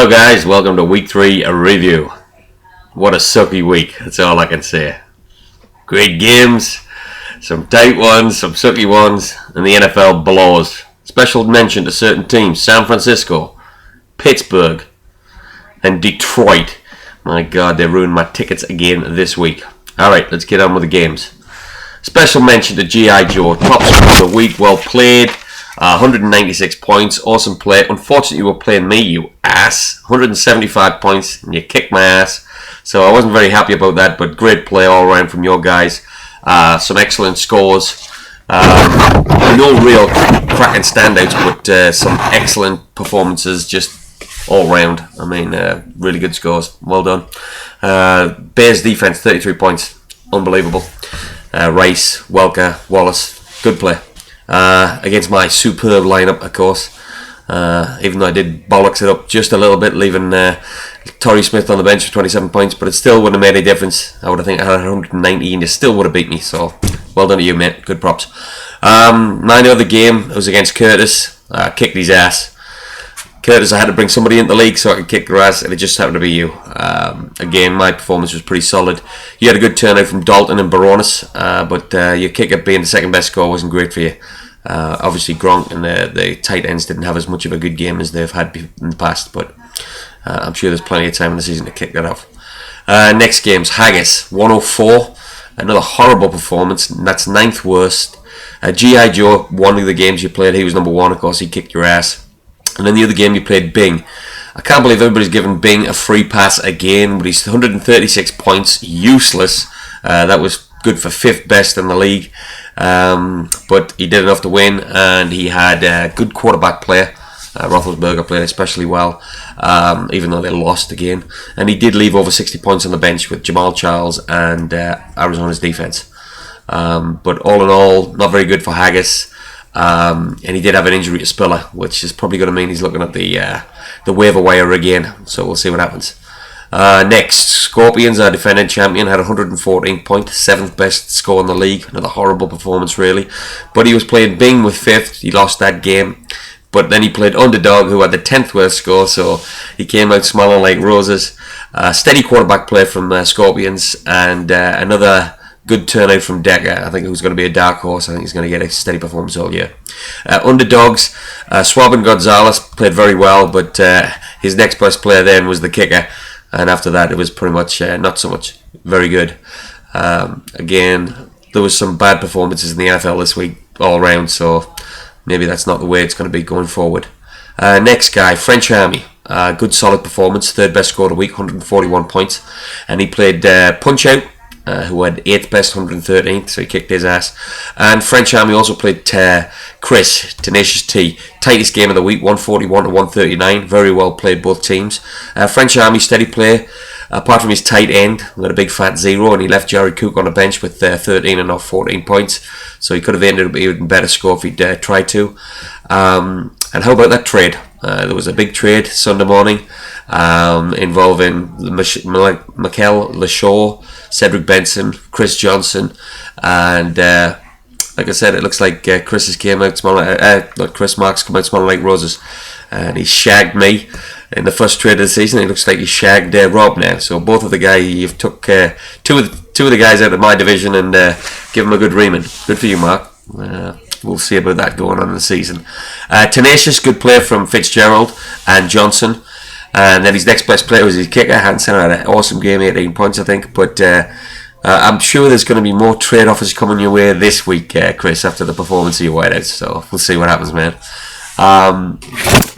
Hello guys, welcome to week 3 review. What a sucky week, that's all I can say. Great games, some tight ones, some sucky ones, and the NFL blows. Special mention to certain teams: San Francisco, Pittsburgh, and Detroit. My God, they ruined my tickets again this week. Alright, let's get on with the games. Special mention to G.I. Joe, top scorer of the week, well played. 196 points, awesome play. Unfortunately, you were playing me, you ass. 175 points, and you kicked my ass. So I wasn't very happy about that, but great play all around from your guys. Some excellent scores. No real cracking standouts, but some excellent performances just all round. I mean, really good scores. Well done. Bears defense, 33 points. Unbelievable. Rice, Welker, Wallace, good play. Against my superb lineup, of course. Even though I did bollocks it up just a little bit, leaving Torrey Smith on the bench for 27 points, but it still wouldn't have made any difference. I would have think I had 190 and you still would have beat me, so well done to you, mate. Good props. My other game was against Curtis. Kicked his ass. Curtis, I had to bring somebody into the league so I could kick their ass, and it just happened to be you. Again, my performance was pretty solid. You had a good turnout from Dalton and Baronis, but your kicker being the second best score wasn't great for you. Obviously, Gronk and the tight ends didn't have as much of a good game as they've had in the past, but I'm sure there's plenty of time in the season to kick that off. Next game's Haggis, 104. Another horrible performance, and that's 9th worst. G.I. Joe, one of the games you played, he was number 1, of course, he kicked your ass. And then the other game you played, Bing. I can't believe everybody's given Bing a free pass again, but he's 136 points, useless. That was good for 5th best in the league. But he did enough to win, and he had a good quarterback play. Roethlisberger played especially well, even though they lost again. And he did leave over 60 points on the bench with Jamal Charles and Arizona's defense. But all in all, not very good for Haggis. And he did have an injury to Spiller, which is probably going to mean he's looking at the waiver wire again. So we'll see what happens. Next, Scorpions, our defending champion, had 114 points, 7th best score in the league. Another horrible performance, really. But he was playing Bing with 5th. He lost that game. But then he played Underdog, who had the 10th worst score, so he came out smiling like roses. Steady quarterback play from Scorpions, and another good turnout from Decker. I think it was going to be a dark horse. I think he's going to get a steady performance all year. Underdogs, Swab and Gonzalez played very well, but his next best player then was the kicker. And after that, it was pretty much not so much. Very good. Again, there was some bad performances in the NFL this week all around, so maybe that's not the way it's going to be going forward. Next guy, French Army. Good solid performance. 3rd best score of the week, 141 points. And he played Punch-Out, who had 8th best, 113th, so he kicked his ass. And French Army also played Chris, Tenacious T. Tightest game of the week, 141 to 139. Very well played, both teams. French Army, steady play. Apart from his tight end, he had a big fat 0, and he left Jerry Cook on the bench with 13 and not 14 points. So he could have ended up with an even better score if he'd tried to. And how about that trade? There was a big trade Sunday morning involving Mikel Lashaw, Cedric Benson, Chris Johnson, and like I said, it looks like Chris came out smelling not Chris Marks come out smelling like roses, and he shagged me in the first trade of the season. It looks like he shagged Rob now. So both of the guys, you've took two of the guys out of my division and give them a good reaming. Good for you, Mark. We'll see about that going on in the season. Tenacious, good play from Fitzgerald and Johnson. And then his next best player was his kicker, Hansen. Had an awesome game, 18 points, I think. But I'm sure there's going to be more trade offers coming your way this week, Chris, after the performance of your whiteouts. So we'll see what happens, man.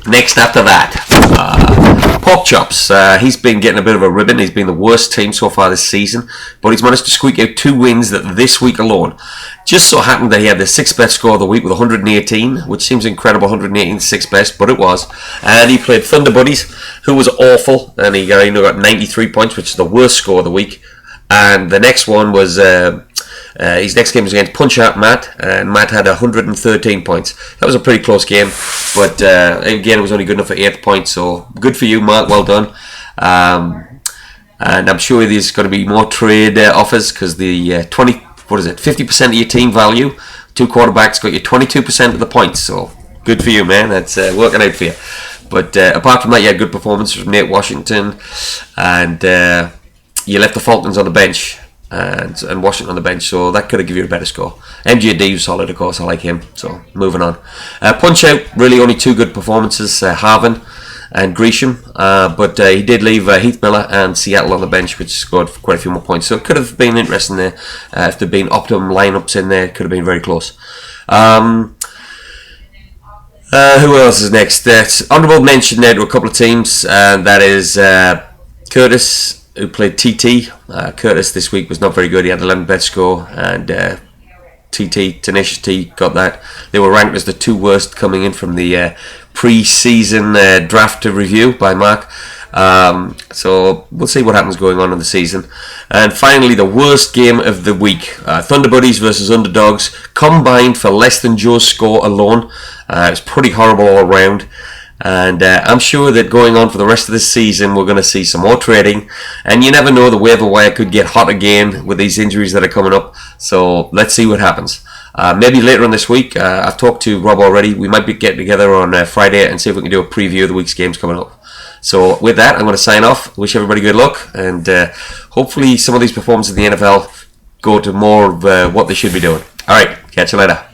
Next after that, Pork Chops. He's been getting a bit of a ribbon. He's been the worst team so far this season, but he's managed to squeak out 2 wins this week alone. Just so happened that he had the 6th best score of the week with 118, which seems incredible. 118, 6th best, but it was. And he played Thunder Buddies, who was awful, and he got 93 points, which is the worst score of the week. And the next one was his next game was against Punch-Out Matt, and Matt had 113 points. That was a pretty close game, but again, it was only good enough for 8 points, so good for you, Mark, well done. And I'm sure there's going to be more trade offers, because the 50% of your team value, 2 quarterbacks got you 22% of the points, so good for you, man. That's working out for you. But apart from that, you had good performances from Nate Washington, and you left the Falcons on the bench and Washington on the bench, so that could have given you a better score. MJD was solid, of course. I like him. So moving on. Punch out, really only 2 good performances, Harvin and Gresham, but he did leave Heath Miller and Seattle on the bench, which scored quite a few more points. So it could have been interesting there. If there'd been optimum lineups in there, it could have been very close. Who else is next? Honourable mention there to a couple of teams, and that is Curtis, who played TT. Curtis this week was not very good. He had 11 bet score, and TT, Tenacious T, got that. They were ranked as the 2 worst coming in from the pre-season draft review by Mark. So we'll see what happens going on in the season. And finally, the worst game of the week. Thunder Buddies versus Underdogs, combined for less than Joe's score alone. It was pretty horrible all around. And I'm sure that going on for the rest of this season, we're going to see some more trading. And you never know, the waiver wire could get hot again with these injuries that are coming up. So let's see what happens. Maybe later on this week, I've talked to Rob already. We might be getting together on Friday and see if we can do a preview of the week's games coming up. So with that, I'm going to sign off. Wish everybody good luck. And hopefully some of these performances in the NFL go to more of what they should be doing. All right, catch you later.